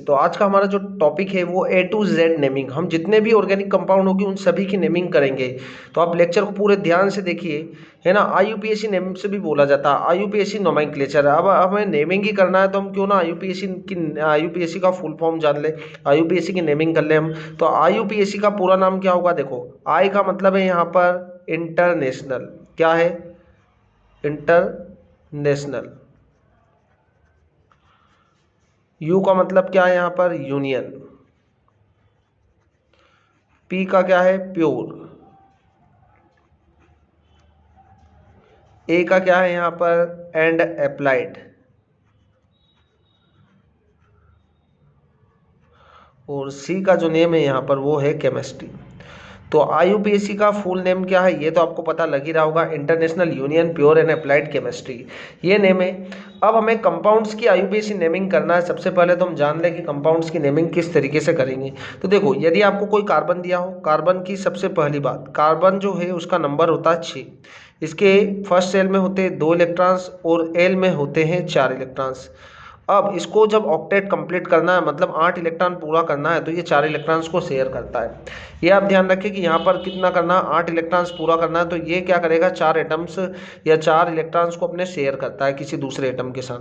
तो आज का हमारा जो टॉपिक है वो ए टू जेड नेमिंग। हम जितने भी ऑर्गेनिक कंपाउंड होंगे उन सभी की नेमिंग करेंगे। तो आप लेक्चर को पूरे ध्यान से देखिए, है ना। आईयूपीएसी नेम से भी बोला जाता है, आईयूपीएसी नोमेनक्लेचर। अब हमें नेमिंग ही करना है तो हम क्यों ना आईयूपीएसी का फुल फॉर्म जान ले, आईयूपीएसी की नेमिंग कर ले हम। तो आईयूपीएसी का पूरा नाम क्या होगा? देखो, आई का मतलब है यहाँ पर इंटरनेशनल। क्या है? इंटरनेशनल। यू का मतलब क्या है यहाँ पर? यूनियन। पी का क्या है? प्योर। ए का क्या है यहाँ पर? And applied. और सी का जो नेम है यहाँ पर वो है केमिस्ट्री। तो आईयूपीएसी का फुल नेम क्या है ये तो आपको पता लग ही रहा होगा, international union pure and applied chemistry, ये नेम है। अब हमें कंपाउंड्स की आईयूपीएसी नेमिंग करना है। सबसे पहले तो हम जान लें कि कंपाउंड्स की नेमिंग किस तरीके से करेंगे। तो देखो, यदि आपको कोई कार्बन दिया हो, कार्बन की सबसे पहली बात, कार्बन जो है उसका नंबर होता है 6। इसके फर्स्ट शेल में होते हैं 2 इलेक्ट्रॉन्स और एल में होते हैं 4 इलेक्ट्रॉन्स। अब इसको जब ऑक्टेट कंप्लीट करना है, मतलब 8 इलेक्ट्रॉन पूरा करना है, तो ये 4 इलेक्ट्रॉन्स को शेयर करता है। ये आप ध्यान रखें कि यहाँ पर कितना करना है, 8 इलेक्ट्रॉन्स पूरा करना है। तो ये क्या करेगा, 4 एटम्स या 4 इलेक्ट्रॉन्स को अपने शेयर करता है किसी दूसरे एटम के साथ।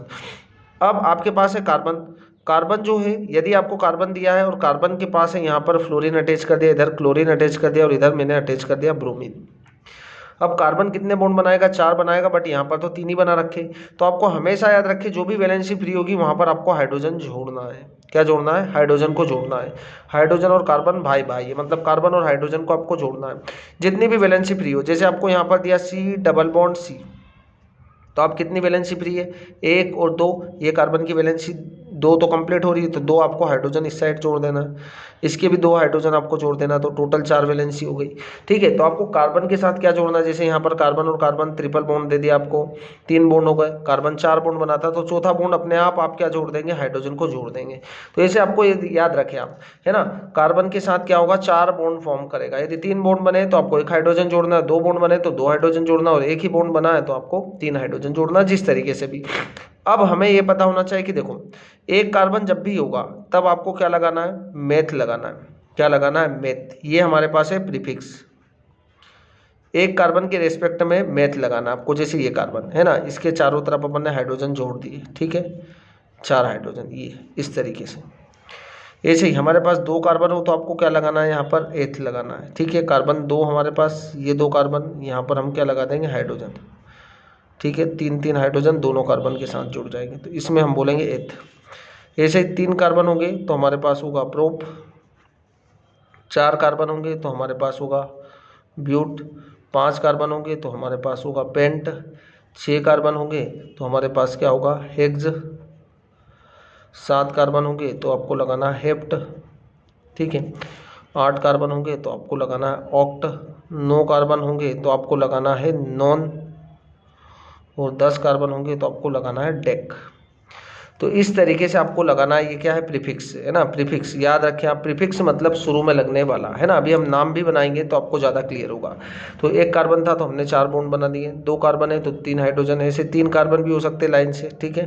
अब आपके पास है कार्बन। कार्बन जो है, यदि आपको कार्बन दिया है और कार्बन के पास है यहाँ पर फ्लोरीन अटैच कर दिया, इधर क्लोरीन अटैच कर दिया और इधर मैंने अटैच कर दिया ब्रोमीन। अब कार्बन कितने बॉन्ड बनाएगा? 4 बनाएगा, बट यहाँ पर तो 3 ही बना रखे। तो आपको हमेशा याद रखें, जो भी वैलेंसी फ्री होगी वहाँ पर आपको हाइड्रोजन जोड़ना है। क्या जोड़ना है? हाइड्रोजन को जोड़ना है। हाइड्रोजन और कार्बन भाई भाई है, मतलब कार्बन और हाइड्रोजन को आपको जोड़ना है जितनी भी वैलेंसी फ्री हो। जैसे आपको यहाँ पर दिया C डबल बॉन्ड C, तो आप कितनी वैलेंसी फ्री है? 1 और 2। ये कार्बन की वैलेंसी 2 तो कंप्लीट हो रही है, तो 2 आपको हाइड्रोजन इस साइड जोड़ देना है, इसके भी 2 हाइड्रोजन आपको जोड़ देना, तो टोटल 4 वैलेंसी हो गई। ठीक है, तो आपको कार्बन के साथ क्या जोड़ना है? जैसे यहाँ पर कार्बन और कार्बन ट्रिपल बॉन्ड दे दिया आपको, 3 बॉन्ड हो गए। कार्बन 4 बॉन्ड बनाता, तो चौथा बॉन्ड अपने आप क्या जोड़ देंगे? हाइड्रोजन को जोड़ देंगे। तो ऐसे आपको याद रखें आप, है ना। कार्बन के साथ क्या होगा? 4 बॉन्ड फॉर्म करेगा। यदि 3 बॉन्ड बने तो आपको 1 हाइड्रोजन जोड़ना है, 2 बॉन्ड बने तो 2 हाइड्रोजन जोड़ना, और 1 ही बॉन्ड बना है तो आपको 3 हाइड्रोजन जोड़ना, जिस तरीके से भी। अब हमें ये पता होना चाहिए कि देखो, एक कार्बन जब भी होगा तब आपको क्या लगाना है? मेथ लगाना है। क्या लगाना है? मेथ। ये हमारे पास है प्रीफिक्स। एक कार्बन के रेस्पेक्ट में मेथ लगाना आपको। जैसे ये कार्बन है ना, इसके चारों तरफ अपन ने हाइड्रोजन जोड़ दिए, ठीक है, 4 हाइड्रोजन, ये इस तरीके से। ऐसे ही हमारे पास 2 कार्बन हो तो आपको क्या लगाना है? यहाँ पर एथ लगाना है। ठीक है, कार्बन 2 हमारे पास, ये 2 कार्बन, यहाँ पर हम क्या लगा देंगे? हाइड्रोजन। ठीक है, 3 हाइड्रोजन दोनों कार्बन के साथ जुड़ जाएंगे, तो इसमें हम बोलेंगे एथ। ऐसे ही 3 कार्बन होंगे तो हमारे पास होगा प्रोप, 4 कार्बन होंगे तो हमारे पास होगा ब्यूट, 5 कार्बन होंगे तो हमारे पास होगा पेंट, 6 कार्बन होंगे तो हमारे पास क्या होगा? हेक्स, 7 कार्बन होंगे तो आपको लगाना है हेप्ट। ठीक है, 8 कार्बन होंगे तो आपको लगाना है ऑक्ट, 9 कार्बन होंगे तो आपको लगाना है नॉन, और 10 कार्बन होंगे तो आपको लगाना है डेक। तो इस तरीके से आपको लगाना है। ये क्या है? प्रीफिक्स, है ना। प्रीफिक्स याद रखें आप, प्रीफिक्स मतलब शुरू में लगने वाला, है ना। अभी हम नाम भी बनाएंगे तो आपको ज़्यादा क्लियर होगा। तो 1 कार्बन था तो हमने 4 बॉन्ड बना दिए, 2 कार्बन है तो 3 हाइड्रोजन है। ऐसे 3 कार्बन भी हो सकते हैं लाइन से, ठीक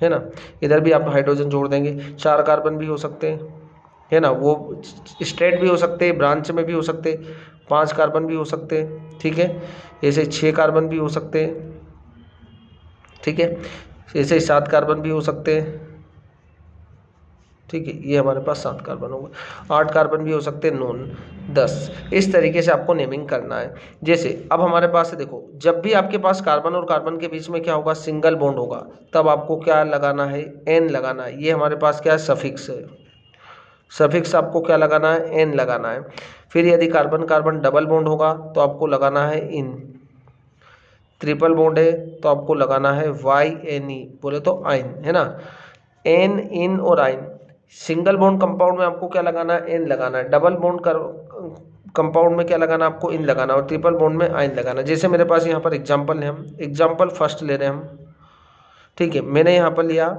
है ना। इधर भी आप हाइड्रोजन जोड़ देंगे। 4 कार्बन भी हो सकते हैं, है ना, वो स्ट्रेट भी हो सकते हैं, ब्रांच में भी हो सकते हैं। 5 कार्बन भी हो सकते हैं, ठीक है। ऐसे 6 कार्बन भी हो सकते हैं, ठीक है। ऐसे ही 7 कार्बन भी हो सकते हैं, ठीक है। ये हमारे पास 7 कार्बन हो गए। 8 कार्बन भी हो सकते हैं, नॉन, 10। इस तरीके से आपको नेमिंग करना है। जैसे अब हमारे पास है, देखो, जब भी आपके पास कार्बन और कार्बन के बीच में क्या होगा? सिंगल बॉन्ड होगा, तब आपको क्या लगाना है? एन लगाना है। ये हमारे पास क्या है? सफिक्स है। सफिक्स आपको क्या लगाना है? एन लगाना है। फिर यदि कार्बन कार्बन डबल बॉन्ड होगा तो आपको लगाना है इन। ट्रिपल बॉन्ड है तो आपको लगाना है YNE, बोले तो आइन, है ना। एन, इन और आइन। सिंगल बॉन्ड कंपाउंड में आपको क्या लगाना है? एन लगाना है। डबल बॉन्ड कंपाउंड में क्या लगाना है? आपको इन लगाना है। और ट्रिपल बॉन्ड में आइन लगाना है। जैसे मेरे पास यहाँ पर एग्जाम्पल है, हम एग्जाम्पल फर्स्ट ले रहे हैं हम, ठीक है। मैंने यहाँ पर लिया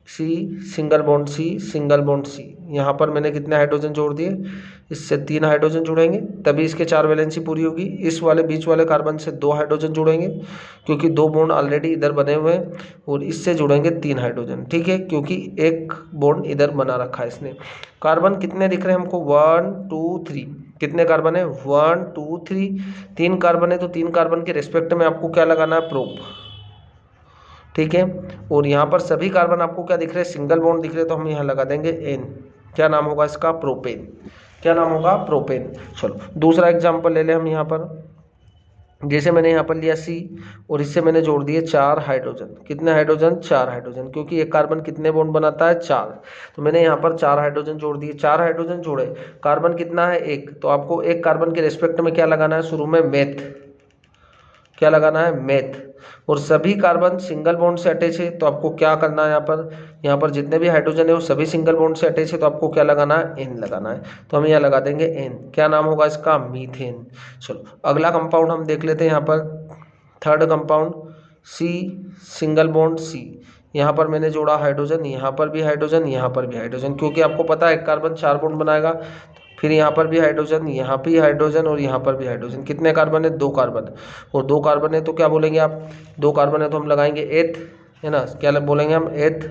C, single bond C, single bond C. यहाँ पर मैंने कितने हाइड्रोजन जोड़ दिए, इससे 3 हाइड्रोजन जुड़ेंगे तभी इसके 4 वैलेंसी पूरी होगी। इस वाले बीच वाले कार्बन से 2 हाइड्रोजन जुड़ेंगे क्योंकि 2 बॉन्ड ऑलरेडी इधर बने हुए हैं, और इससे जुड़ेंगे 3 हाइड्रोजन, ठीक है, क्योंकि एक बॉन्ड इधर बना रखा है इसने। कार्बन कितने दिख रहे हैं हमको, 1 2 3। कितने कार्बन है, 1 2 3। 3 कार्बन है तो 3 कार्बन के रिस्पेक्ट में आपको क्या लगाना है, प्रोप, ठीक है। और यहाँ पर सभी कार्बन आपको क्या दिख रहे हैं, सिंगल बॉन्ड दिख रहे हैं, तो हम यहाँ लगा देंगे N। क्या नाम होगा इसका, प्रोपेन। क्या नाम होगा, प्रोपेन। चलो दूसरा एग्जांपल ले लें हम यहाँ पर। जैसे मैंने यहाँ पर लिया C और इससे मैंने जोड़ दिए 4 हाइड्रोजन। कितने हाइड्रोजन, 4 हाइड्रोजन, क्योंकि एक कार्बन कितने बॉन्ड बनाता है, 4। तो मैंने यहाँ पर 4 हाइड्रोजन जोड़ दिए। 4 हाइड्रोजन जोड़े, कार्बन कितना है, 1, तो आपको एक कार्बन के रेस्पेक्ट में क्या लगाना है, शुरू में मेथ। क्या लगाना है, मेथ। और सभी कार्बन सिंगल बॉन्ड से अटैच है, तो आपको क्या करना है, यहाँ पर जितने भी हाइड्रोजन है वो सभी सिंगल बॉन्ड से अटैच है, तो आपको क्या लगाना है, N लगाना है। तो हम यहाँ लगा देंगे N। क्या नाम होगा इसका, मीथेन। चलो अगला कंपाउंड हम देख लेते हैं। यहाँ पर third compound C, single bond C। यहाँ पर मैंने जोड़ा हाइड्रोजन, यहाँ पर भी हाइड्रोजन, यहाँ पर भी हाइड्रोजन, क्योंकि आपको पता है एक कार्बन 4 बॉन्ड बनाएगा। फिर यहाँ पर भी हाइड्रोजन, यहाँ भी हाइड्रोजन और यहाँ पर भी हाइड्रोजन। कितने कार्बन है, 2 कार्बन। और 2 कार्बन है तो क्या बोलेंगे आप, 2 कार्बन है तो हम लगाएंगे एथ, है ना, क्या बोलेंगे हम, एथ।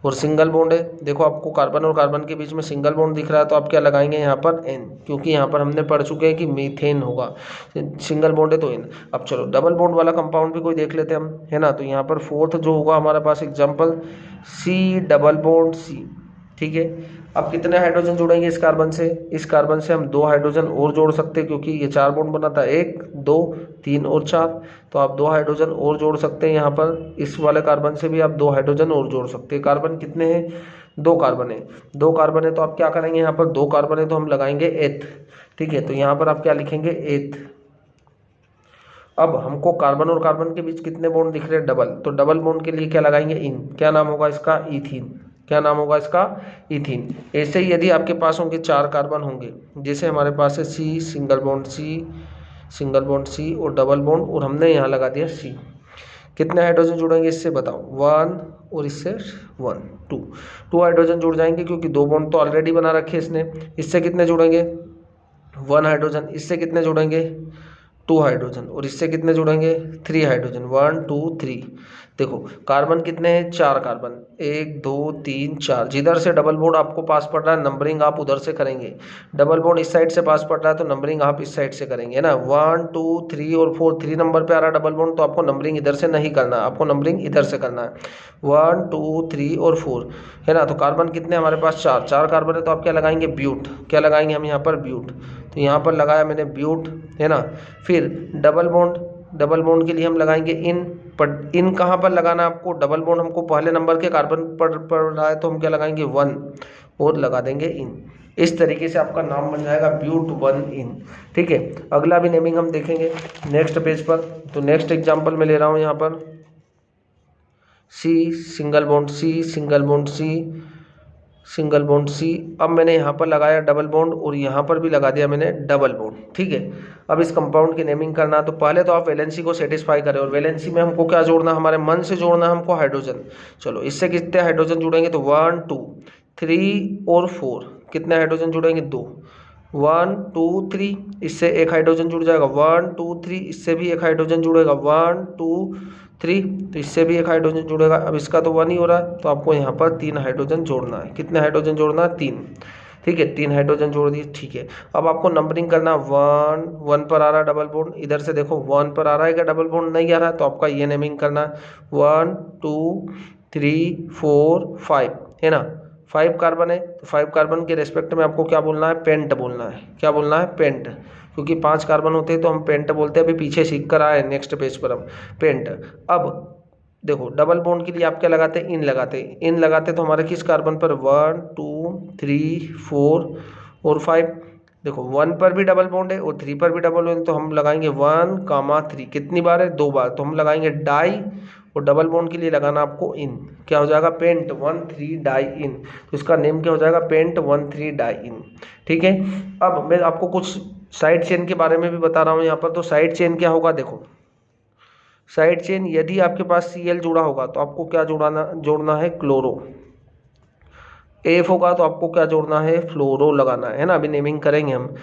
और सिंगल बॉन्ड है, देखो आपको कार्बन और कार्बन के बीच में सिंगल बॉन्ड दिख रहा है, तो आप क्या लगाएंगे यहाँ पर N, क्योंकि यहाँ पर हमने पढ़ चुके हैं कि मीथेन होगा, सिंगल बॉन्ड है तो N। अब चलो डबल बॉन्ड वाला कंपाउंड भी कोई देख लेते हैं हम, है ना। तो यहाँ पर फोर्थ जो होगा हमारे पास example C, double bond C, ठीक है। अब कितने हाइड्रोजन जुड़ेंगे इस कार्बन से, इस कार्बन से हम 2 हाइड्रोजन और जोड़ सकते हैं, क्योंकि ये 4 बॉन्ड बनाता है, 1 2 3 और 4। तो आप 2 हाइड्रोजन और जोड़ सकते हैं यहाँ पर, इस वाले कार्बन से भी आप 2 हाइड्रोजन और जोड़ सकते हैं। कार्बन कितने हैं, 2 कार्बन है, 2 कार्बन है तो आप क्या करेंगे, यहाँ पर 2 कार्बन है तो हम लगाएंगे एथ, ठीक है। तो यहाँ पर आप क्या लिखेंगे, एथ। अब हमको कार्बन और कार्बन के बीच कितने बॉन्ड दिख रहे हैं, डबल, तो डबल बॉन्ड के लिए क्या लगाएंगे, इन। क्या नाम होगा इसका, इथीन। क्या नाम होगा इसका, इथीन। ऐसे ही यदि आपके पास होंगे 4 कार्बन होंगे, जैसे हमारे पास है C, single bond C, single bond C और डबल बॉन्ड, और हमने यहाँ लगा दिया C। कितने हाइड्रोजन जुड़ेंगे इससे बताओ, 1 और इससे 1 2 हाइड्रोजन जुड़ जाएंगे, क्योंकि 2 बॉन्ड तो ऑलरेडी बना रखे इसने। इससे कितने जुड़ेंगे, 1 हाइड्रोजन। इससे कितने जुड़ेंगे, 2 हाइड्रोजन। और इससे कितने जुड़ेंगे, 3 हाइड्रोजन, 1 2 3। देखो कार्बन कितने हैं, 4 कार्बन, 1 2 3 4। जिधर से डबल बॉन्ड आपको पास पड़ रहा है, नंबरिंग आप उधर से करेंगे। डबल बॉन्ड इस साइड से पास पड़ रहा है तो नंबरिंग आप इस साइड से करेंगे, है ना। 1 2 3 और 4, 3 नंबर पे आ रहा है डबल बॉन्ड, तो आपको नंबरिंग इधर से नहीं करना है, आपको नंबरिंग इधर से करना है, 1 2 3 और 4, है ना। तो कार्बन कितने हमारे पास, 4 कार्बन है तो आप क्या लगाएंगे, ब्यूट। क्या लगाएंगे हम यहाँ पर, ब्यूट। तो यहाँ पर लगाया मैंने ब्यूट, है ना। फिर डबल बॉन्ड, डबल बॉन्ड के लिए हम लगाएंगे इन। पर इन कहाँ पर लगाना है आपको, डबल बॉन्ड हमको पहले नंबर के कार्बन पर पड़ रहा है तो हम क्या लगाएंगे, 1 और लगा देंगे इन। इस तरीके से आपका नाम बन जाएगा ब्यूट 1 इन, ठीक है। अगला भी नेमिंग हम देखेंगे नेक्स्ट पेज पर। तो नेक्स्ट एग्जांपल मैं ले रहा हूँ यहाँ पर C, single bond C, single bond C, single bond C। अब मैंने यहाँ पर लगाया डबल बॉन्ड और यहाँ पर भी लगा दिया मैंने डबल बॉन्ड, ठीक है। अब इस कंपाउंड की नेमिंग करना, तो पहले तो आप वैलेंसी को सेटिस्फाई करें, और वैलेंसी में हमको क्या जोड़ना, हमारे मन से जोड़ना हमको हाइड्रोजन। चलो इससे कितने हाइड्रोजन जुड़ेंगे, तो 1 2 3 और 4। कितने हाइड्रोजन जुड़ेंगे, 2, 1 2 3। इससे एक हाइड्रोजन जुड़ जाएगा, 1 2 3। इससे भी एक हाइड्रोजन जुड़ेगा, 1 2 3। तो इससे भी एक हाइड्रोजन जुड़ेगा। अब इसका तो 1 ही हो रहा है, तो आपको यहाँ पर 3 हाइड्रोजन जोड़ना है। कितने हाइड्रोजन जोड़ना है, 3, ठीक है। 3 हाइड्रोजन जोड़ दिए, ठीक है। अब आपको नंबरिंग करना, 1 पर आ रहा है डबल बॉन्ड, इधर से देखो 1 पर आ रहा है क्या, डबल बॉन्ड नहीं आ रहा है, तो आपका ये नेमिंग करना है 1 2 3 4 5, है ना। 5 कार्बन है तो 5 कार्बन के रेस्पेक्ट में आपको क्या बोलना है, पेंट बोलना है। क्या बोलना है, पेंट, क्योंकि 5 कार्बन होते हैं तो हम पेंट बोलते हैं। अभी पीछे सीख कर आए नेक्स्ट पेज पर हम पेंट। अब देखो डबल बॉन्ड के लिए आप क्या लगाते हैं, इन लगाते हैं। इन लगाते तो हमारे किस कार्बन पर, 1 2 3 4 और 5। देखो 1 पर भी डबल बॉन्ड है और 3 पर भी डबल बॉन्ड, तो हम लगाएंगे 1 3। कितनी बार है, 2 बार, तो हम लगाएंगे डाई। और डबल बॉन्ड के लिए लगाना आपको इन। क्या हो जाएगा, पेंट 1 3 डाई इन। तो इसका नेम क्या हो जाएगा, पेंट 1 3 डाई इन, ठीक है। अब मैं आपको कुछ साइड चेन के बारे में भी बता रहा हूँ यहाँ पर। तो साइड चेन क्या होगा, देखो साइड चेन यदि आपके पास Cl जुड़ा होगा तो आपको क्या जोड़ना है, क्लोरो। एफ होगा तो आपको क्या जोड़ना है, फ्लोरो लगाना है ना, अभी नेमिंग करेंगे हम।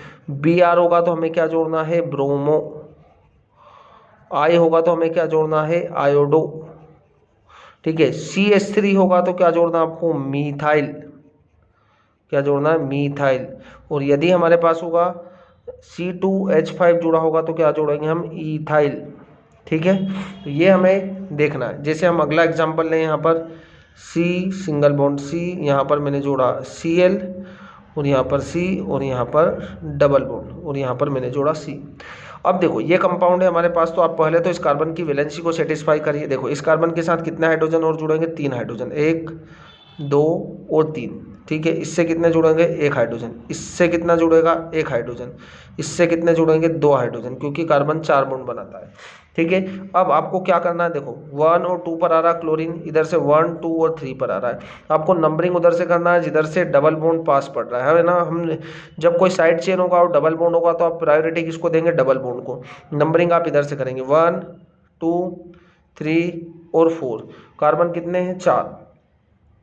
Br होगा तो हमें क्या जोड़ना है, ब्रोमो। I होगा तो हमें क्या जोड़ना है, आयोडो। ठीक है, CH3 होगा तो क्या जोड़ना आपको, मीथाइल। क्या जोड़ना है, मीथाइल। और यदि हमारे पास होगा C2H5 जुड़ा होगा तो क्या जोड़ेंगे हम, ईथाइल। ठीक है, तो ये हमें देखना है। जैसे हम अगला एग्जांपल लें, यहाँ पर C सिंगल बॉन्ड C, यहाँ पर मैंने जोड़ा Cl, और यहाँ पर C, और यहाँ पर डबल बॉन्ड, और यहाँ पर मैंने जोड़ा C। अब देखो ये कंपाउंड है हमारे पास, तो आप पहले तो इस कार्बन की वैलेंसी को सेटिस्फाई करिए। देखो इस कार्बन के साथ कितने हाइड्रोजन और जुड़ेंगे, 3 हाइड्रोजन, 1 2 और 3। ठीक है, इससे कितने जुड़ेंगे, 1 हाइड्रोजन। इससे कितना जुड़ेगा, 1 हाइड्रोजन। इससे कितने जुड़ेंगे, 2 हाइड्रोजन, क्योंकि कार्बन 4 बॉन्ड बनाता है। ठीक है, अब आपको क्या करना है, देखो 1 और 2 पर आ रहा है क्लोरीन, इधर से 1 2 और 3 पर आ रहा है। आपको नंबरिंग उधर से करना है जिधर से डबल बॉन्ड पास पड़ रहा है ना। हम जब कोई साइड चेन होगा और डबल बॉन्ड होगा तो आप प्रायोरिटी किसको देंगे, डबल बॉन्ड को। नंबरिंग आप इधर से करेंगे 1 2 3 और 4। कार्बन कितने हैं, 4।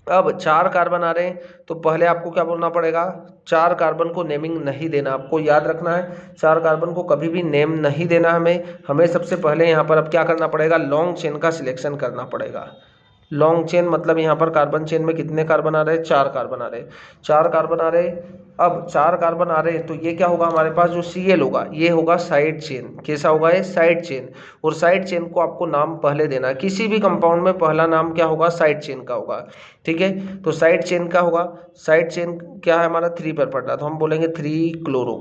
अब 4 कार्बन आ रहे हैं तो पहले आपको क्या बोलना पड़ेगा, 4 कार्बन को नेमिंग नहीं देना। आपको याद रखना है 4 कार्बन को कभी भी नेम नहीं देना। हमें सबसे पहले यहाँ पर अब क्या करना पड़ेगा, लॉन्ग चेन का सिलेक्शन करना पड़ेगा। लॉन्ग चेन मतलब यहाँ पर कार्बन चेन में कितने कार्बन आ रहे हैं, 4 कार्बन आ रहे हैं। 4 कार्बन आ रहे हैं। अब 4 कार्बन आ रहे हैं तो ये क्या होगा, हमारे पास जो Cl होगा ये होगा साइड चेन। कैसा होगा ये, साइड चेन। और साइड चेन को आपको नाम पहले देना है। किसी भी कंपाउंड में पहला नाम क्या होगा, साइड चेन का होगा। ठीक है, तो साइड चेन का होगा, साइड चेन क्या है हमारा, 3 पर पड़ रहा, तो हम बोलेंगे 3 क्लोरो।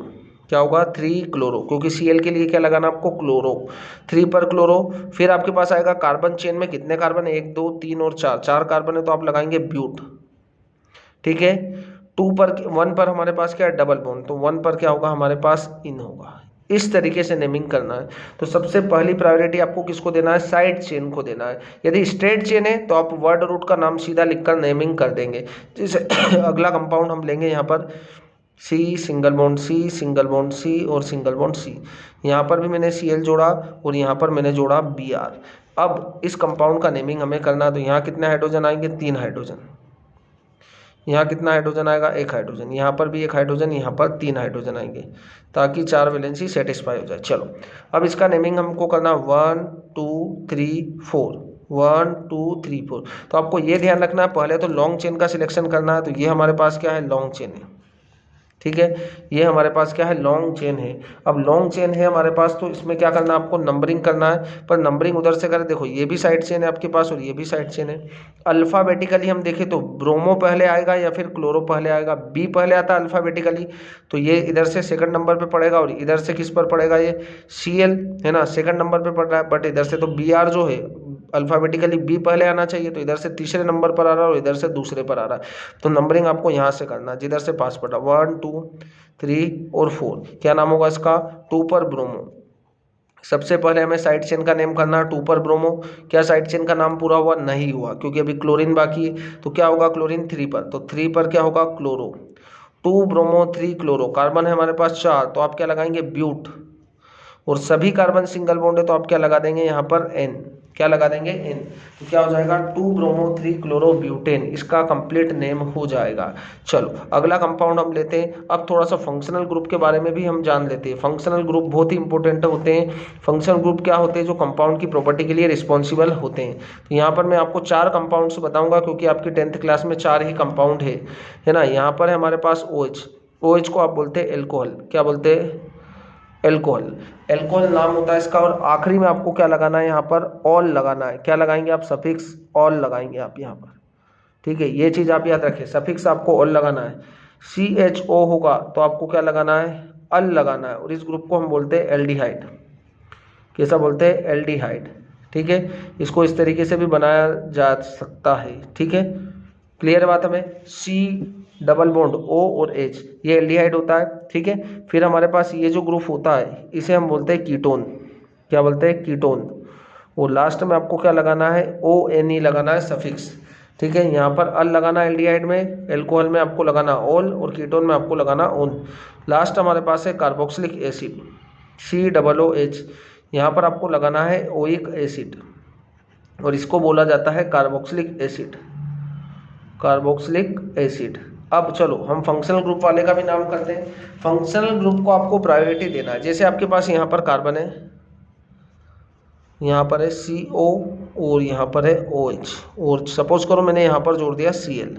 क्या होगा, 3 क्लोरो, क्योंकि Cl के लिए क्या लगाना आपको, क्लोरो। 3 पर क्लोरो। फिर आपके पास आएगा कार्बन चेन में कितने कार्बन, 1 2 3 और 4, 4 कार्बन है तो आप लगाएंगे ब्यूट। ठीक है, 2 पर 1 पर हमारे पास क्या है, डबल बॉन्ड, तो 1 पर क्या होगा हमारे पास, इन होगा। इस तरीके से नेमिंग करना है। तो सबसे पहली प्रायोरिटी आपको किसको देना है, साइड चेन को देना है। यदि स्ट्रेट चेन है तो आप वर्ड रूट का नाम सीधा लिखकर नेमिंग कर देंगे। जैसे अगला कंपाउंड हम लेंगे यहाँ पर C single bond C single bond C और सिंगल बॉन्ड C। यहाँ पर भी मैंने Cl जोड़ा और यहाँ पर मैंने जोड़ा Br। अब इस कंपाउंड का नेमिंग हमें करना है, तो यहाँ कितने हाइड्रोजन आएंगे, 3 हाइड्रोजन। यहाँ कितना हाइड्रोजन आएगा, 1 हाइड्रोजन। यहाँ पर भी 1 हाइड्रोजन, यहाँ पर 3 हाइड्रोजन आएंगे, ताकि 4 वैलेंसी सेटिस्फाई हो जाए। चलो अब इसका नेमिंग हमको करना 1 2 3 4, 1 2 3 4। तो आपको ये ध्यान रखना है, पहले तो लॉन्ग चेन का सिलेक्शन करना है। तो ये हमारे पास क्या है, लॉन्ग चेन है। ठीक है, ये हमारे पास क्या है, लॉन्ग चेन है। अब लॉन्ग चेन है हमारे पास, तो इसमें क्या करना है, आपको नंबरिंग करना है। पर नंबरिंग उधर से करें, देखो ये भी साइड चेन है आपके पास और ये भी साइड चेन है। अल्फ़ाबेटिकली हम देखें तो ब्रोमो पहले आएगा या फिर क्लोरो पहले आएगा, बी पहले आता है अल्फ़ाबेटिकली, तो ये इधर से सेकंड नंबर पे पड़ेगा। और इधर से किस पर पड़ेगा, ये Cl है ना, सेकंड नंबर पे पड़ रहा है। बट इधर से तो Br जो है अल्फ़ाबेटिकली बी पहले आना चाहिए, तो इधर से तीसरे नंबर पर आ रहा है और इधर से दूसरे पर आ रहा है। तो नंबरिंग आपको यहाँ से करना है जिधर से पास पड़ रहा, 1 2 3 और 4। क्या नाम होगा इसका, 2 पर ब्रोमो। सबसे पहले हमें साइड चेन का नेम करना है, 2 पर ब्रोमो। क्या साइड चेन का नाम पूरा हुआ, नहीं हुआ, क्योंकि अभी क्लोरीन बाकी है। तो क्या होगा, क्लोरीन 3 पर, तो 3 पर क्या होगा, क्लोरो। 2 bromo 3 chloro. कार्बन है हमारे पास 4, तो आप क्या लगाएंगे, ब्यूट। और सभी कार्बन सिंगल बॉन्ड है तो आप क्या लगा देंगे यहाँ पर N। क्या लगा देंगे, N। तो क्या हो जाएगा, 2 ब्रोमो 3 क्लोरो ब्यूटेन, इसका कंप्लीट नेम हो जाएगा। चलो अगला कंपाउंड हम लेते हैं। अब थोड़ा सा फंक्शनल ग्रुप के बारे में भी हम जान लेते हैं। फंक्शनल ग्रुप बहुत ही इंपॉर्टेंट होते हैं। फंक्शनल ग्रुप क्या होते हैं, जो कंपाउंड की प्रॉपर्टी के लिए रिस्पॉन्सिबल होते हैं। तो यहाँ पर मैं आपको 4 कंपाउंड्स बताऊंगा, क्योंकि आपकी 10th क्लास में 4 ही कंपाउंड है ना। यहाँ पर है हमारे पास OH। OH को आप बोलते हैं एल्कोहल। क्या बोलते हैं, एल्कोहल। एल्कोहल नाम होता है इसका। और आखिरी में आपको क्या लगाना है, यहाँ पर ऑल लगाना है। क्या लगाएंगे आप, सफिक्स ऑल लगाएंगे आप यहाँ पर। ठीक है, ये चीज़ आप याद रखें, सफिक्स आपको ऑल लगाना है। CHO होगा तो आपको क्या लगाना है, अल लगाना है। और इस ग्रुप को हम बोलते हैं एल्डिहाइड। कैसा बोलते हैं, एल्डिहाइड। ठीक है, इसको इस तरीके से भी बनाया जा सकता है। ठीक है, क्लियर बात हमें। C डबल बॉन्ड O और H, ये एल्डिहाइड होता है। ठीक है, फिर हमारे पास ये जो ग्रुप होता है इसे हम बोलते हैं कीटोन। क्या बोलते हैं, कीटोन। और लास्ट में आपको क्या लगाना है, ONE लगाना है, सफिक्स। ठीक है, यहाँ पर अल लगाना है एल्डिहाइड में, एल्कोहल में आपको लगाना ऑल और कीटोन में आपको लगाना ऑन। लास्ट हमारे पास है कार्बोक्सिलिक एसिड, COOH। यहाँ पर आपको लगाना है ओइक एसिड और इसको बोला जाता है कार्बोक्सिलिक एसिड, कार्बोक्सिलिक एसिड। अब चलो हम फंक्शनल ग्रुप वाले का भी नाम करते हैं। फंक्शनल ग्रुप को आपको प्रायोरिटी देना है। जैसे आपके पास यहाँ पर कार्बन है, यहाँ पर है CO और यहाँ पर है OH और सपोज करो मैंने यहाँ पर जोड़ दिया Cl,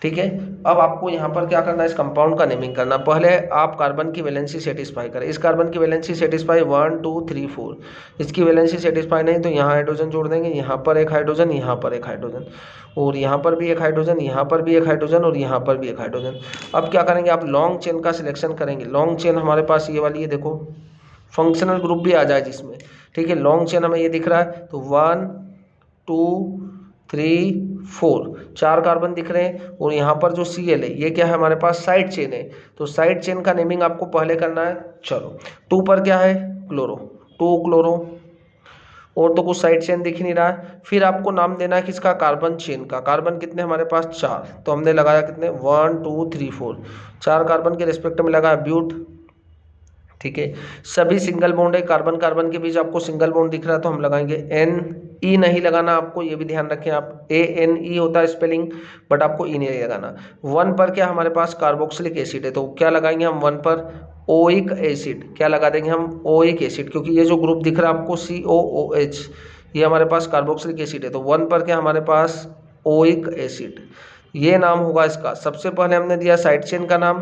ठीक है। अब आपको यहाँ पर क्या करना है, इस कंपाउंड का नेमिंग करना। पहले आप कार्बन की वैलेंसी सेटिस्फाई करें। इस कार्बन की वैलेंसी सेटिस्फाई 1 2 3 4, इसकी वैलेंसी सेटिस्फाई नहीं तो यहाँ हाइड्रोजन जोड़ देंगे, यहाँ पर एक हाइड्रोजन, यहाँ पर एक हाइड्रोजन और यहाँ पर भी एक हाइड्रोजन, यहाँ पर भी एक हाइड्रोजन और यहाँ पर भी एक हाइड्रोजन। अब क्या करेंगे, आप लॉन्ग चेन का सिलेक्शन करेंगे। लॉन्ग चेन हमारे पास ये वाली है, देखो फंक्शनल ग्रुप भी आ जाए जिसमें, ठीक है। लॉन्ग चेन हमें ये दिख रहा है तो 1 2 3 4 4 कार्बन दिख रहे हैं और यहाँ पर जो Cl है ये क्या है हमारे पास साइड चेन है। तो साइड चेन का नेमिंग आपको पहले करना है। चलो 2 पर क्या है, क्लोरो, 2 क्लोरो और तो कुछ साइड चेन दिख नहीं रहा है। फिर आपको नाम देना है किसका, कार्बन चेन का। कार्बन कितने हमारे पास 4, तो हमने लगाया कितने 1 2 3 4, 4 कार्बन के रिस्पेक्ट में लगाया ब्यूट, ठीक है। सभी सिंगल बॉन्ड है, कार्बन कार्बन के बीच आपको सिंगल बॉन्ड दिख रहा है तो हम लगाएंगे N। E नहीं लगाना आपको, ये भी ध्यान रखें आप, ANE होता है स्पेलिंग बट आपको E नहीं लगाना। 1 पर क्या हमारे पास कार्बोक्सिलिक एसिड है तो क्या लगाएंगे हम 1 पर ओइक एसिड। क्या लगा देंगे हम, ओइक एसिड, क्योंकि ये जो ग्रुप दिख रहा है आपको COOH ये हमारे पास कार्बोक्सिलिक एसिड है तो 1 पर क्या हमारे पास ओइक एसिड, ये नाम होगा इसका। सबसे पहले हमने दिया साइड चेन का नाम।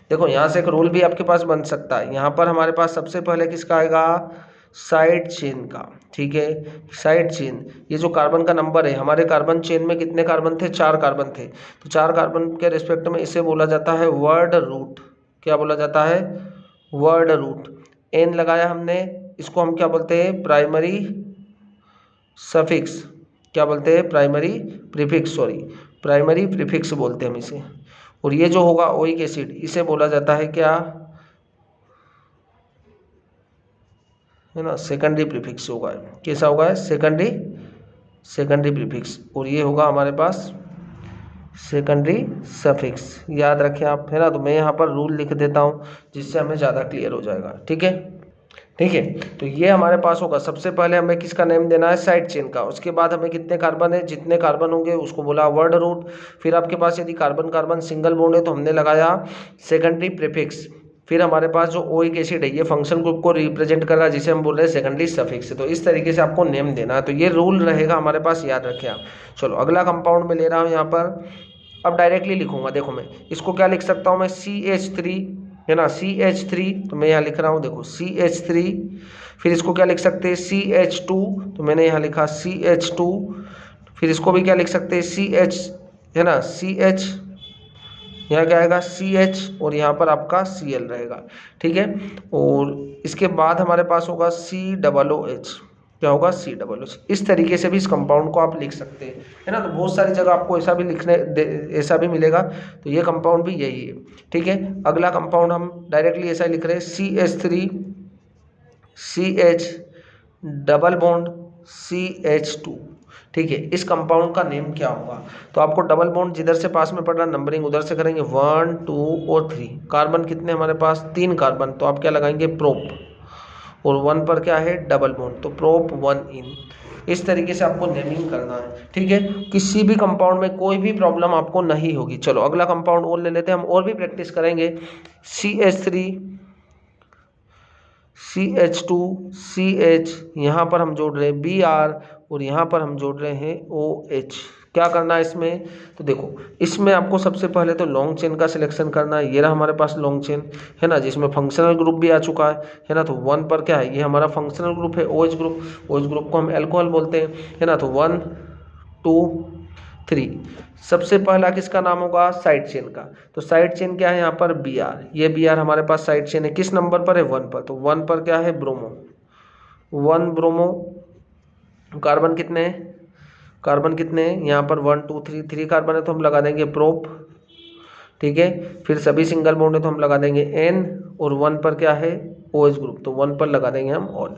देखो यहाँ से एक रूल भी आपके पास बन सकता है, यहाँ पर हमारे पास सबसे पहले किसका आएगा, साइड चेन का, ठीक है। साइड चेन, ये जो कार्बन का नंबर है, हमारे कार्बन चेन में कितने कार्बन थे, 4 कार्बन थे तो 4 कार्बन के रिस्पेक्ट में इसे बोला जाता है वर्ड रूट। क्या बोला जाता है, वर्ड रूट। N लगाया हमने, इसको हम क्या बोलते हैं, प्राइमरी सफिक्स, क्या बोलते हैं, primary prefix, sorry primary prefix बोलते हैं हम इसे। और ये जो होगा ओइक एसिड इसे बोला जाता है क्या, है ना, सेकेंडरी प्रीफिक्स होगा। कैसा होगा, सेकेंडरी प्रीफिक्स। और ये होगा हमारे पास सेकेंडरी सफिक्स, याद रखें आप, है ना। तो मैं यहाँ पर रूल लिख देता हूँ जिससे हमें ज़्यादा क्लियर हो जाएगा, ठीक है। ठीक है, तो ये हमारे पास होगा। सबसे पहले हमें किसका नेम देना है, साइड चेन का। उसके बाद हमें कितने कार्बन है, जितने कार्बन होंगे उसको बोला वर्ड रूट। फिर आपके पास यदि कार्बन कार्बन सिंगल बॉन्ड है तो हमने लगाया सेकेंडरी प्रीफिक्स। फिर हमारे पास जो ओइक एसिड है ये फंक्शन ग्रुप को रिप्रेजेंट कर रहा है जिसे हम बोल रहे हैं सेकेंडरी सफिक्स। तो इस तरीके से आपको नेम देना है, तो ये रूल रहेगा हमारे पास, याद रखें आप। चलो अगला कंपाउंड में ले रहा हूँ यहाँ पर, अब डायरेक्टली लिखूंगा। देखो मैं इसको क्या लिख सकता हूँ, मैं CH3, है ना, CH3, तो मैं यहाँ लिख रहा हूँ, देखो CH3। फिर इसको क्या लिख सकते हैं, CH2, तो मैंने यहाँ लिखा CH2। फिर इसको भी क्या लिख सकते हैं, CH, है ना, CH, यहाँ क्या आएगा CH और यहाँ पर आपका Cl रहेगा, ठीक है। और इसके बाद हमारे पास होगा COOH, क्या होगा COOH। इस तरीके से भी इस कंपाउंड को आप लिख सकते हैं, है ना। तो बहुत सारी जगह आपको ऐसा भी ऐसा भी मिलेगा, तो ये कंपाउंड भी यही है, ठीक है। अगला कंपाउंड हम डायरेक्टली ऐसा ही लिख रहे हैं, CH3 CH double bond CH2, ठीक है। इस कंपाउंड का नेम क्या होगा, तो आपको डबल बॉन्ड जिधर से पास में पड़ रहा नंबरिंग उधर से करेंगे, 1 2 और 3। कार्बन कितने हमारे पास, 3 कार्बन, तो आप क्या लगाएंगे प्रोप, और 1 पर क्या है डबल बॉन्ड, तो प्रोप 1 इन। इस तरीके से आपको नेमिंग करना है, ठीक है। किसी भी कंपाउंड में कोई भी प्रॉब्लम आपको नहीं होगी। चलो अगला कंपाउंड और ले लेते हैं, हम और भी प्रैक्टिस करेंगे। CH3 CH2 CH, यहाँ पर हम जोड़ रहे हैं Br और यहाँ पर हम जोड़ रहे हैं OH। क्या करना है इसमें, तो देखो इसमें आपको सबसे पहले तो लॉन्ग चेन का सिलेक्शन करना है। ये रहा हमारे पास लॉन्ग चेन, है ना, जिसमें फंक्शनल ग्रुप भी आ चुका है ना। तो 1 पर क्या है, ये हमारा फंक्शनल ग्रुप है OH ग्रुप। OH ग्रुप को हम अल्कोहल बोलते हैं, है ना। तो 1 2 3, सबसे पहला किसका नाम होगा, साइड चेन का। तो साइड चेन क्या है यहाँ पर Br, ये Br हमारे पास साइड चेन है। किस नंबर पर है, 1 पर, तो 1 पर क्या है ब्रोमो, 1 ब्रोमो। कार्बन कितने हैं, कार्बन कितने हैं यहाँ पर 1 2 3, 3 कार्बन है तो हम लगा देंगे प्रोप, ठीक है। फिर सभी सिंगल बॉन्ड है तो हम लगा देंगे N, और 1 पर क्या है OH ग्रुप, तो 1 पर लगा देंगे हम ऑल।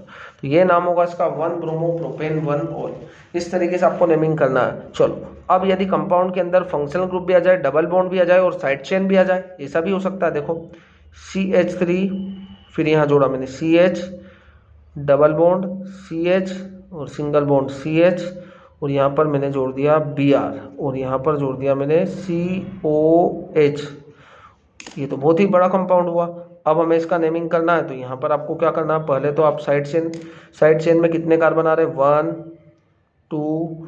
तो ये नाम होगा इसका 1 ब्रोमो प्रोपेन 1 ऑल। इस तरीके से आपको नेमिंग करना है। चलो अब यदि कंपाउंड के अंदर फंक्शनल ग्रुप भी आ जाए, डबल बॉन्ड भी आ जाए और साइड चेन भी आ जाए, ऐसा भी हो सकता है। देखो CH3, फिर यहाँ जोड़ा मैंने CH, डबल बॉन्ड CH और सिंगल बॉन्ड CH, और यहाँ पर मैंने जोड़ दिया Br, और यहाँ पर जोड़ दिया मैंने COH। ये तो बहुत ही बड़ा कंपाउंड हुआ। अब हमें इसका नेमिंग करना है, तो यहाँ पर आपको क्या करना है, पहले तो आप साइड चेन में कितने कार्बन आ रहे हैं, 1 2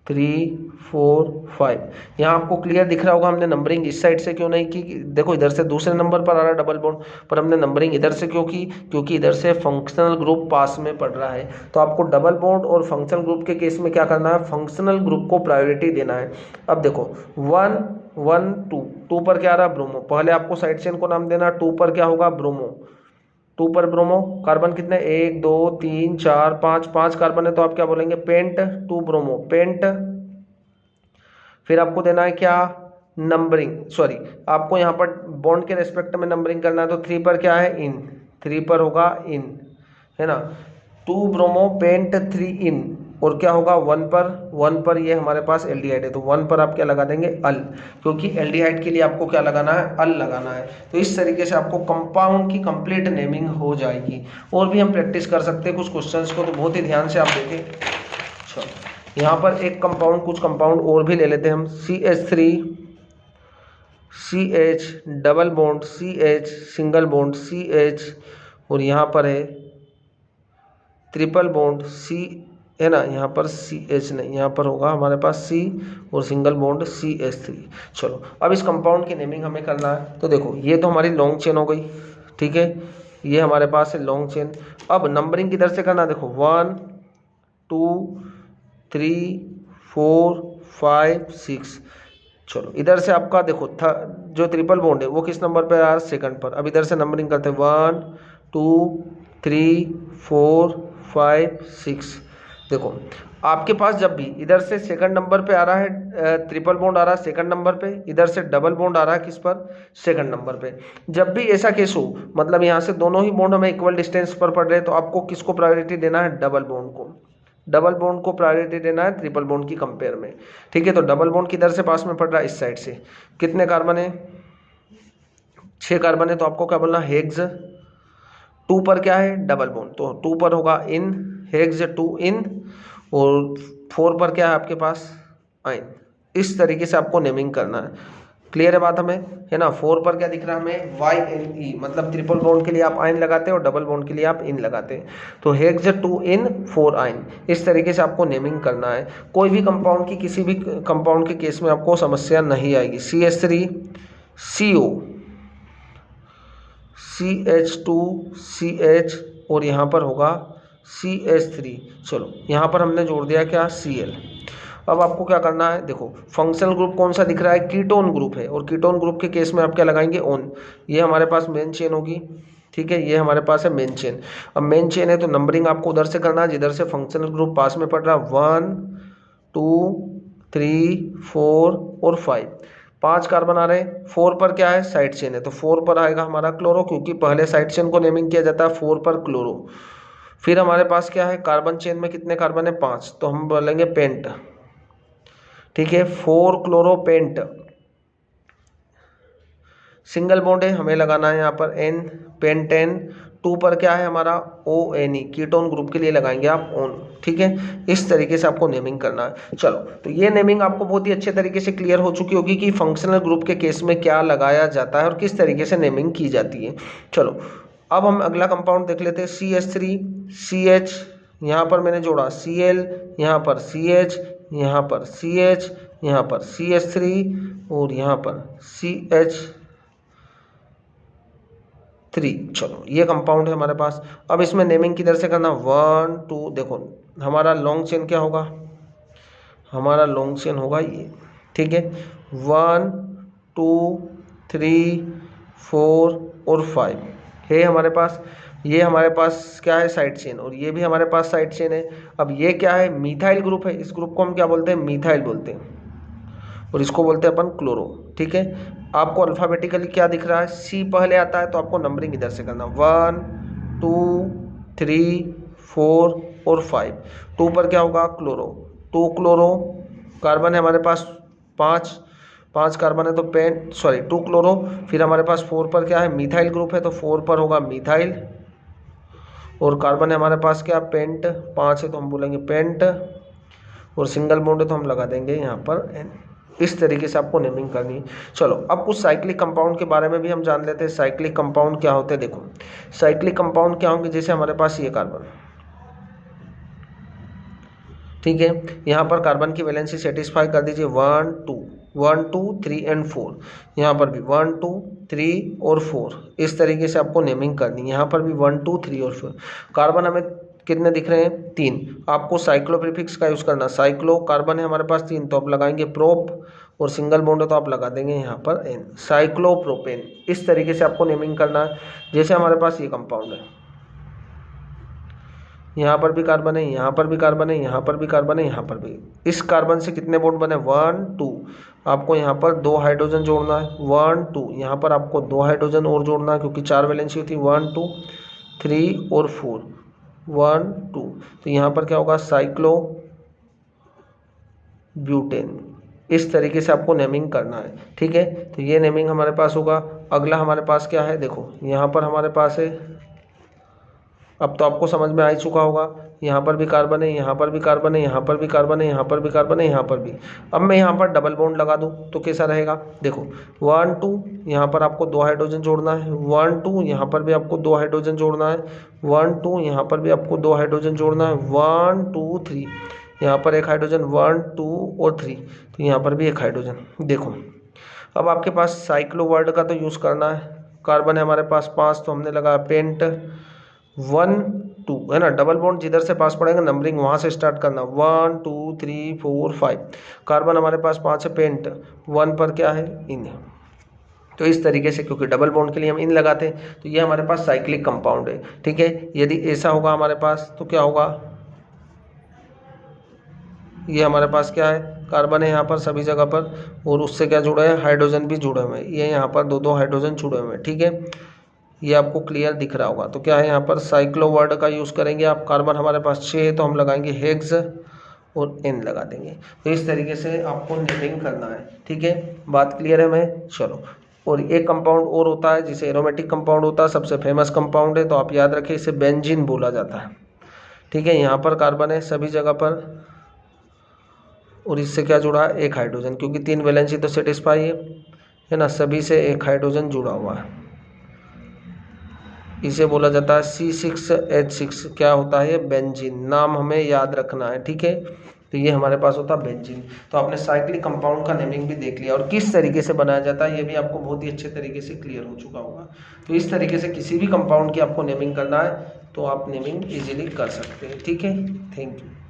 3 4 5। यहाँ आपको क्लियर दिख रहा होगा हमने नंबरिंग इस साइड से क्यों नहीं की। देखो इधर से दूसरे नंबर पर आ रहा है डबल बॉन्ड, पर हमने नंबरिंग इधर से क्यों की, क्योंकि इधर से फंक्शनल ग्रुप पास में पड़ रहा है। तो आपको डबल बॉन्ड और फंक्शनल ग्रुप के केस में क्या करना है, फंक्शनल ग्रुप को प्रायोरिटी देना है। अब देखो 1 1 2, 2 पर क्या आ रहा है, ब्रोमो। पहले आपको साइड चेन को नाम देना, 2 पर क्या होगा, ब्रोमो। 2 पर ब्रोमो, कार्बन कितने, 1 2 3 4 5, 5 कार्बन है, तो आप क्या बोलेंगे, पेंट 2 ब्रोमो, पेंट। फिर आपको देना है क्या, नंबरिंग, सॉरी आपको यहाँ पर बॉन्ड के रेस्पेक्ट में नंबरिंग करना है, तो 3 पर क्या है, इन, 3 पर होगा इन, है ना। 2 ब्रोमो पेंट 3 इन, और क्या होगा 1 पर ये हमारे पास एल्डिहाइड है, तो 1 पर आप क्या लगा देंगे, अल, क्योंकि एल्डिहाइड के लिए आपको क्या लगाना है, अल लगाना है। तो इस तरीके से आपको कंपाउंड की कंप्लीट नेमिंग हो जाएगी। और भी हम प्रैक्टिस कर सकते हैं कुछ क्वेश्चंस को, तो बहुत ही ध्यान से आप देखें। चलो यहाँ पर एक कंपाउंड, कुछ कंपाउंड और भी ले लेते हैं हम, CH3 CH double bond CH single bond CH, और यहाँ पर है ट्रिपल बॉन्ड C, है ना। यहाँ पर CH नहीं, यहाँ पर होगा हमारे पास C और सिंगल बॉन्ड CH3। चलो अब इस कंपाउंड की नेमिंग हमें करना है। तो देखो ये तो हमारी लॉन्ग चेन हो गई, ठीक है, ये हमारे पास है लॉन्ग चेन। अब नंबरिंग किधर से करना है, देखो 1 2 3 4 5 6। चलो इधर से आपका देखो था जो ट्रिपल बॉन्ड है वो किस नंबर पे आ रहा है, सेकंड पर। अब इधर से नंबरिंग करते हैं 1 2 3 4 5 6। देखो आपके पास जब भी इधर से सेकंड नंबर पे आ रहा है ट्रिपल बॉन्ड आ रहा है सेकंड नंबर पे, इधर से डबल बॉन्ड आ रहा है किस पर, सेकंड नंबर पे। जब भी ऐसा केस हो, मतलब यहाँ से दोनों ही बॉन्ड हमें इक्वल डिस्टेंस पर पड़ रहे हैं, तो आपको किसको प्रायोरिटी देना है, डबल बॉन्ड को। डबल बॉन्ड को प्रायोरिटी देना है ट्रिपल बॉन्ड की कंपेयर में, ठीक है। तो डबल बॉन्ड किधर से पास में पड़ रहा है, इस साइड से। कितने कार्बन है, 6 कार्बन है, तो आपको क्या बोलना, हेक्स। 2 पर क्या है, डबल बॉन्ड, तो 2 पर होगा इन, हेक्स 2 इन, और 4 पर क्या है आपके पास, आइन। इस तरीके से आपको नेमिंग करना है। क्लियर है बात हमें, है ना। 4 पर क्या दिख रहा है हमें, YNE, मतलब ट्रिपल बॉन्ड के लिए आप आइन लगाते हैं और डबल बॉन्ड के लिए आप इन लगाते हैं। तो हेक्स 2 इन 4 आइन, इस तरीके से आपको नेमिंग करना है। कोई भी कंपाउंड की, किसी भी कंपाउंड के केस में आपको समस्या नहीं आएगी। CH3 CO CH2 CH, और यहाँ पर होगा CH3। चलो यहाँ पर हमने जोड़ दिया क्या, Cl। अब आपको क्या करना है, देखो फंक्शनल ग्रुप कौन सा दिख रहा है, कीटोन ग्रुप है, और कीटोन ग्रुप के केस में आप क्या लगाएंगे, ऑन। ये हमारे पास मेन चेन होगी, ठीक है, ये हमारे पास है मेन चेन। अब मेन चेन है तो नंबरिंग आपको उधर से करना है जिधर से फंक्शनल ग्रुप पास में पड़ रहा है, 1 2 3 4 और 5। 5 कार्बन आ रहे हैं। 4 पर क्या है, साइड चेन है, तो 4 पर आएगा हमारा क्लोरो, क्योंकि पहले साइड चेन को नेमिंग किया जाता है 4 पर क्लोरो। फिर हमारे पास क्या है, कार्बन चेन में कितने कार्बन है, 5, तो हम बोलेंगे पेंट, ठीक है, 4 क्लोरोपेंट। सिंगल बॉन्ड है, हमें लगाना है यहाँ पर N, पेंटेन। 2 पर क्या है हमारा, ONE, कीटोन ग्रुप के लिए लगाएंगे आप ON, ठीक है। इस तरीके से आपको नेमिंग करना है। चलो तो ये नेमिंग आपको बहुत ही अच्छे तरीके से क्लियर हो चुकी होगी कि फंक्शनल ग्रुप के केस में क्या लगाया जाता है और किस तरीके से नेमिंग की जाती है। चलो अब हम अगला कंपाउंड देख लेते हैं, CH3 CH, यहाँ पर मैंने जोड़ा Cl, यहाँ पर CH, यहाँ पर CH, यहाँ पर CH3, और यहाँ पर CH3। चलो ये कंपाउंड है हमारे पास। अब इसमें नेमिंग किधर से करना, 1 2, देखो हमारा लॉन्ग चेन क्या होगा, हमारा लॉन्ग चेन होगा ये, ठीक है, 1 2 3 4 और 5 है हमारे पास। ये हमारे पास क्या है, साइड चेन, और ये भी हमारे पास साइड चेन है। अब ये क्या है, मिथाइल ग्रुप है, इस ग्रुप को हम क्या बोलते हैं, मिथाइल बोलते हैं, और इसको बोलते हैं अपन क्लोरो, ठीक है। आपको अल्फाबेटिकली क्या दिख रहा है, C पहले आता है, तो आपको नंबरिंग इधर से करना, 1 2 3 4 और 5। 2 पर क्या होगा, क्लोरो, 2 क्लोरो, कार्बन है हमारे पास 5 कार्बन है, तो 2 क्लोरो। फिर हमारे पास 4 पर क्या है, मिथाइल ग्रुप है, तो 4 पर होगा मिथाइल, और कार्बन है हमारे पास क्या, पेंट, 5 है तो हम बोलेंगे पेंट, और सिंगल बॉन्ड है तो हम लगा देंगे यहाँ पर N। इस तरीके से आपको नेमिंग करनी है। चलो अब कुछ साइक्लिक कंपाउंड के बारे में भी हम जान लेते हैं। साइक्लिक कंपाउंड क्या होते हैं, देखो साइक्लिक कंपाउंड क्या होंगे, जैसे हमारे पास ये कार्बन, ठीक है, यहाँ पर कार्बन की वैलेंसी सेटिस्फाई कर दीजिए 1 2 1 2 3 एंड 4, यहाँ पर भी 1 2 3 और 4, इस तरीके से आपको नेमिंग करनी है। यहाँ पर भी 1 2 3 और 4। कार्बन हमें कितने दिख रहे हैं, 3। आपको साइक्लो प्रीफिक्स का यूज़ करना, साइक्लो कार्बन है हमारे पास 3 तो आप लगाएंगे प्रोप, और सिंगल बॉन्ड है तो आप लगा देंगे यहाँ पर N, साइक्लोप्रोपेन। इस तरीके से आपको नेमिंग करना है। जैसे हमारे पास ये कंपाउंड है, यहाँ पर भी कार्बन है, यहाँ पर भी कार्बन है, यहाँ पर भी कार्बन है, यहाँ पर भी। इस कार्बन से कितने बॉन्ड बने, 1 2, आपको यहाँ पर 2 हाइड्रोजन जोड़ना है, 1 2, यहाँ पर आपको 2 हाइड्रोजन और जोड़ना है क्योंकि 4 वैलेंसी होती है, 1 2 3 और 4, 1 2, तो यहाँ पर क्या होगा, साइक्लो ब्यूटेन। इस तरीके से आपको नेमिंग करना है, ठीक है। तो ये नेमिंग हमारे पास होगा। अगला हमारे पास क्या है, देखो यहाँ पर हमारे पास है, अब तो आपको समझ में आ ही चुका होगा, यहाँ पर भी कार्बन है, यहाँ पर भी कार्बन है, यहाँ पर भी कार्बन है, यहाँ पर भी कार्बन है, यहाँ पर भी। अब मैं यहाँ पर डबल बॉन्ड लगा दूँ तो कैसा रहेगा, देखो 1 2, यहाँ पर आपको 2 हाइड्रोजन जोड़ना है, 1 2, यहाँ पर भी आपको 2 हाइड्रोजन जोड़ना है, 1 2, यहाँ पर भी आपको 2 हाइड्रोजन जोड़ना है, 1 2 3, यहाँ पर एक हाइड्रोजन, 1 2 और 3, तो यहाँ पर भी एक हाइड्रोजन। देखो अब आपके पास साइक्लो वर्ड का तो यूज़ करना है। कार्बन है हमारे पास 5 तो हमने लगाया पेंट, 1 2 है ना, डबल बॉन्ड जिधर से पास पड़ेगा नंबरिंग वहाँ से स्टार्ट करना, 1 2 3 4 5। कार्बन हमारे पास 5 है, पेंट 1 पर क्या है, इन है। तो इस तरीके से, क्योंकि डबल बॉन्ड के लिए हम इन लगाते हैं, तो ये हमारे पास साइक्लिक कंपाउंड है, ठीक है। यदि ऐसा होगा हमारे पास तो क्या होगा, ये हमारे पास क्या है, कार्बन है यहाँ पर सभी जगह पर, और उससे क्या जुड़ा है, हाइड्रोजन भी जुड़े हुए हैं, ये यहाँ पर 2 हाइड्रोजन जुड़े हुए हैं, ठीक है। ये आपको क्लियर दिख रहा होगा। तो क्या है, यहाँ पर साइक्लो वर्ड का यूज़ करेंगे आप। कार्बन हमारे पास 6 है तो हम लगाएंगे हेक्स और N लगा देंगे। तो इस तरीके से आपको नेमिंग करना है, ठीक है। बात क्लियर है मैं, चलो। और एक कंपाउंड और होता है जिसे एरोमेटिक कंपाउंड होता है, सबसे फेमस कंपाउंड है, तो आप याद रखें इसे बेंजीन बोला जाता है, ठीक है। यहाँ पर कार्बन है सभी जगह पर, और इससे क्या जुड़ा है, एक हाइड्रोजन, क्योंकि 3 वैलेंसी तो सेटिस्फाई है ना, सभी से एक हाइड्रोजन जुड़ा हुआ है। इसे बोला जाता है C6H6। क्या होता है ये, बेंजीन। नाम हमें याद रखना है, ठीक है। तो ये हमारे पास होता है बेंजीन। तो आपने साइक्लिक कंपाउंड का नेमिंग भी देख लिया, और किस तरीके से बनाया जाता है ये भी आपको बहुत ही अच्छे तरीके से क्लियर हो चुका होगा। तो इस तरीके से किसी भी कंपाउंड की आपको नेमिंग करना है तो आप नेमिंग इजीली कर सकते हैं, ठीक है। Thank you.